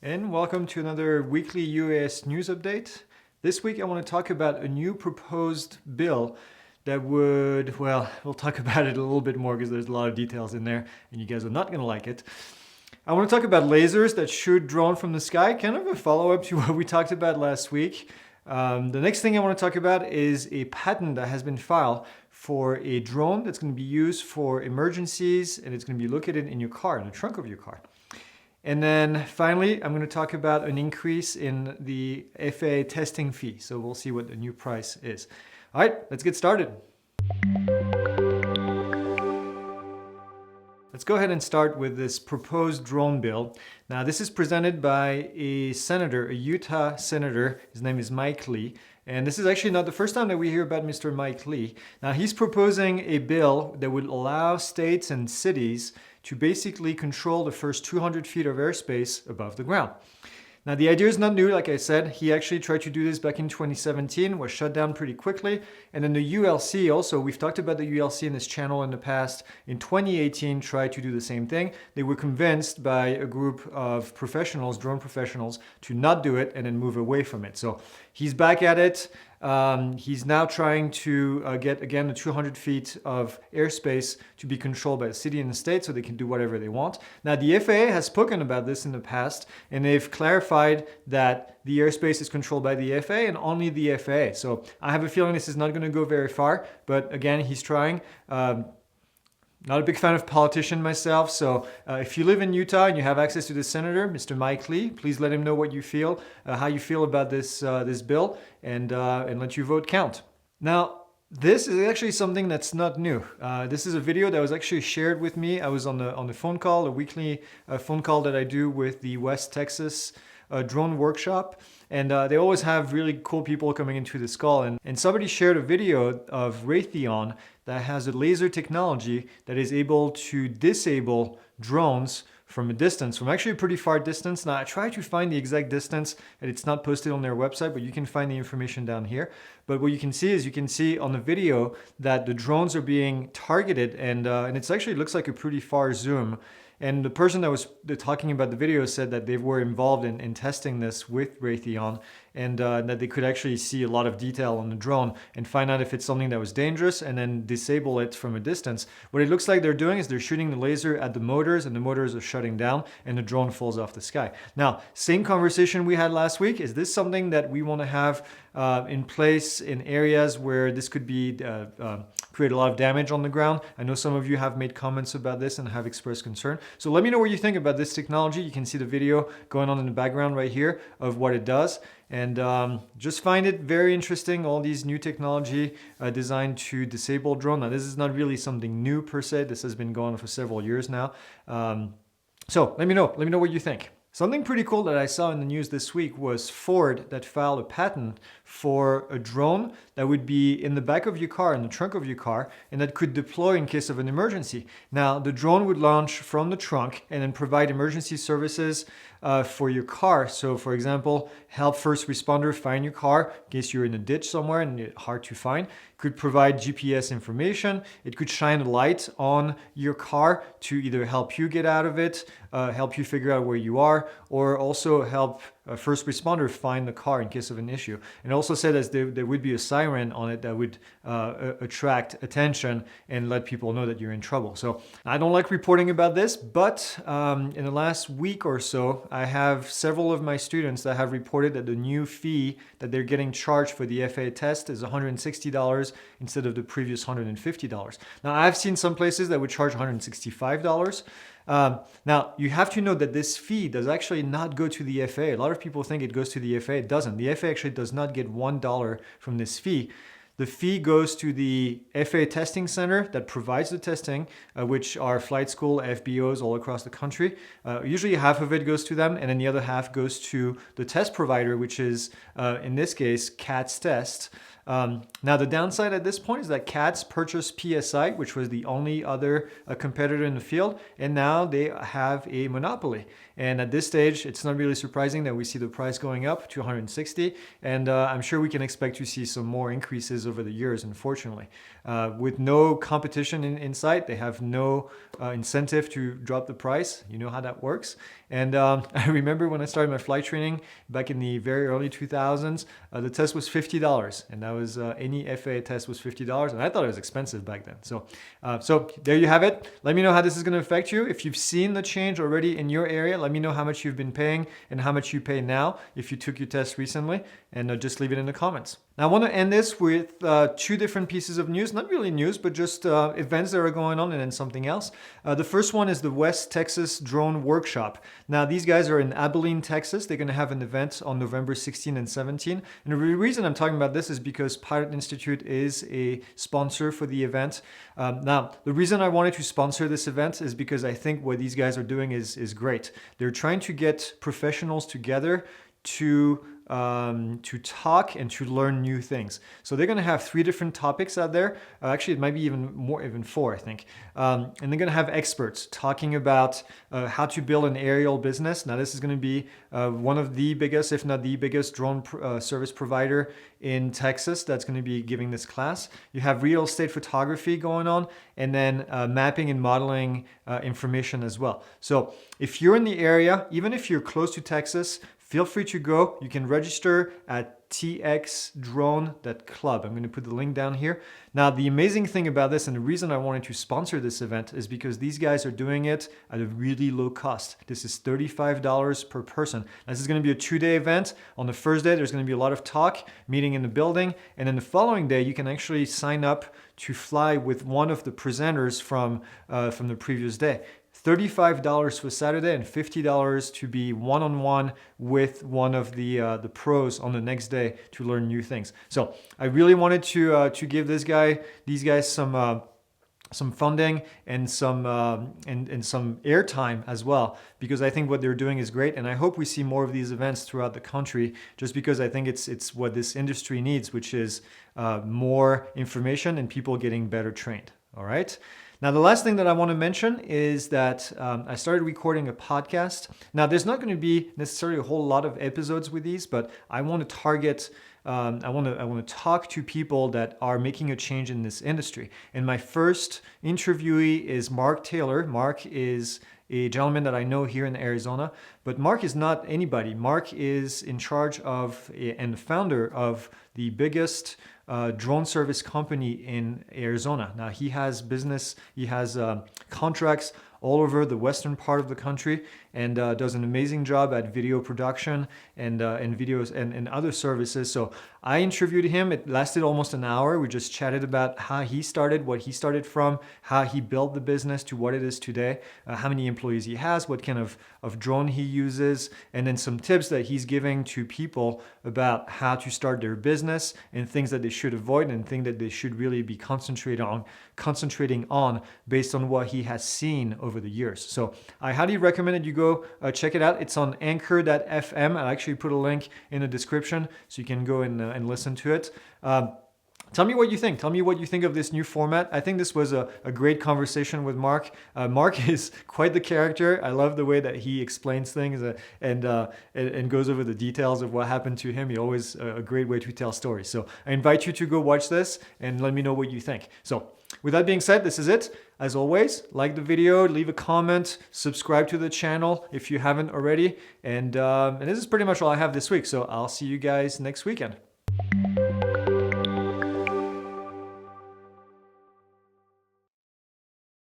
And welcome to another weekly UAS news update. This week I want to talk about a new proposed bill that would, well, we'll talk about it a little bit more because there's a lot of details in there and you guys are not going to like it. I want to talk about lasers that shoot drone from the sky, kind of a follow-up to what we talked about last week. The next thing I want to talk about is a patent that has been filed for a drone that's going to be used for emergencies, and it's going to be located in your car, in the trunk of your car. And then finally, I'm going to talk about an increase in the FAA testing fee. So we'll see what the new price is. All right, let's get started. Let's go ahead and start with this proposed drone bill. Now, this is presented by a senator, a Utah senator. His name is Mike Lee. And this is actually not the first time that we hear about Mr. Mike Lee. Now, he's proposing a bill that would allow states and cities to basically control the first 200 feet of airspace above the ground. Now, the idea is not new, like I said. He actually tried to do this back in 2017, was shut down pretty quickly. And then the ULC also, we've talked about the ULC in this channel in the past, in 2018 tried to do the same thing. They were convinced by a group of professionals, drone professionals, to not do it and then move away from it. So he's back at it. He's now trying to get, again, the 200 feet of airspace to be controlled by the city and the state so they can do whatever they want. Now, the FAA has spoken about this in the past, and they've clarified that the airspace is controlled by the FAA and only the FAA. So I have a feeling this is not going to go very far, but again, he's trying. Not a big fan of politicians myself, so if you live in Utah and you have access to the senator, Mr. Mike Lee, please let him know what you feel, how you feel about this bill, and let your vote count. Now, this is actually something that's not new. This is a video that was actually shared with me. I was on the phone call, a weekly phone call that I do with the West Texas drone workshop, and they always have really cool people coming into this call, and somebody shared a video of Raytheon that has a laser technology that is able to disable drones from a distance, from actually a pretty far distance. Now, I tried to find the exact distance, and it's not posted on their website, but you can find the information down here. But what you can see is, you can see on the video that the drones are being targeted, and it actually looks like a pretty far zoom. And the person that was talking about the video said that they were involved in testing this with Raytheon, and that they could actually see a lot of detail on the drone and find out if it's something that was dangerous and then disable it from a distance. What it looks like they're doing is they're shooting the laser at the motors, and the motors are shutting down and the drone falls off the sky. Now, same conversation we had last week. Is this something that we want to have in place in areas where this could be create a lot of damage on the ground? I know some of you have made comments about this and have expressed concern. So let me know what you think about this technology. You can see the video going on in the background right here of what it does. And just find it very interesting, all these new technology designed to disable drone. Now, this is not really something new per se. This has been going on for several years now. So let me know what you think. Something pretty cool that I saw in the news this week was Ford that filed a patent for a drone that would be in the back of your car, in the trunk of your car, and that could deploy in case of an emergency. Now, the drone would launch from the trunk and then provide emergency services for your car. So, for example, help first responder find your car in case you're in a ditch somewhere and it's hard to find. Could provide GPS information. It could shine a light on your car to either help you get out of it, help you figure out where you are, or also help first responder find the car in case of an issue. And also said that there would be a siren on it that would attract attention and let people know that you're in trouble. So I don't like reporting about this, but in the last week or so, I have several of my students that have reported that the new fee that they're getting charged for the FAA test is $160 instead of the previous $150. Now, I've seen some places that would charge $165. Now, you have to know that this fee does actually not go to the FAA. A lot of people think it goes to the FAA. It doesn't. The FAA actually does not get $1 from this fee. The fee goes to the FAA Testing Center that provides the testing, which are flight school, FBOs all across the country. Usually half of it goes to them, and then the other half goes to the test provider, which is, in this case, CATS Test. Now, the downside at this point is that CATS purchased PSI, which was the only other competitor in the field, and now they have a monopoly. And at this stage, it's not really surprising that we see the price going up to 160, and I'm sure we can expect to see some more increases over the years, unfortunately. With no competition in sight, they have no incentive to drop the price. You know how that works. And I remember when I started my flight training back in the very early 2000s, the test was $50. And that was any FAA test was $50. And I thought it was expensive back then. So there you have it. Let me know how this is going to affect you. If you've seen the change already in your area, let me know how much you've been paying and how much you pay now if you took your test recently. And just leave it in the comments. Now I want to end this with two different pieces of news. Not really news, but just events that are going on and then something else. The first one is the West Texas Drone Workshop. Now these guys are in Abilene, Texas. They're going to have an event on November 16 and 17. And the reason I'm talking about this is because Pilot Institute is a sponsor for the event. Now, the reason I wanted to sponsor this event is because I think what these guys are doing is great. They're trying to get professionals together to talk and to learn new things. So they're going to have 3 different topics out there. Actually, it might be even 4, I think. And they're going to have experts talking about how to build an aerial business. Now, this is going to be one of the biggest, if not the biggest, drone service provider in Texas that's going to be giving this class. You have real estate photography going on, and then mapping and modeling information as well. So if you're in the area, even if you're close to Texas, feel free to go. You can register at txdrone.club. I'm going to put the link down here. Now, the amazing thing about this, and the reason I wanted to sponsor this event, is because these guys are doing it at a really low cost. This is $35 per person. This is going to be a 2-day event. On the first day, there's going to be a lot of talk, meeting in the building. And then the following day, you can actually sign up to fly with one of the presenters from the previous day. $35 for Saturday and $50 to be one-on-one with one of the pros on the next day to learn new things. So I really wanted to give these guys some funding and some airtime as well, because I think what they're doing is great, and I hope we see more of these events throughout the country, just because I think it's what this industry needs, which is more information and people getting better trained. All right. Now, the last thing that I want to mention is that I started recording a podcast. Now, there's not going to be necessarily a whole lot of episodes with these, but I want to target, I want to talk to people that are making a change in this industry. And my first interviewee is Mark Taylor. Mark is a gentleman that I know here in Arizona, but Mark is not anybody. Mark is in charge of and the founder of the biggest drone service company in Arizona. Now he has contracts all over the western part of the country, and does an amazing job at video production and videos and other services. So I interviewed him. It lasted almost an hour. We just chatted about how he started, what he started from, how he built the business to what it is today, how many employees he has, what kind of drone he uses, and then some tips that he's giving to people about how to start their business and things that they should avoid and things that they should really be concentrating on based on what he has seen over the years. So I highly recommend that you go check it out. It's on anchor.fm. I'll actually put a link in the description so you can go and listen to it. Tell me what you think. Tell me what you think of this new format. I think this was a great conversation with Mark. Mark is quite the character. I love the way that he explains things and goes over the details of what happened to him. He always a great way to tell stories. So I invite you to go watch this and let me know what you think. So with that being said, this is it. As always, like the video, leave a comment, subscribe to the channel if you haven't already. And this is pretty much all I have this week. So I'll see you guys next weekend.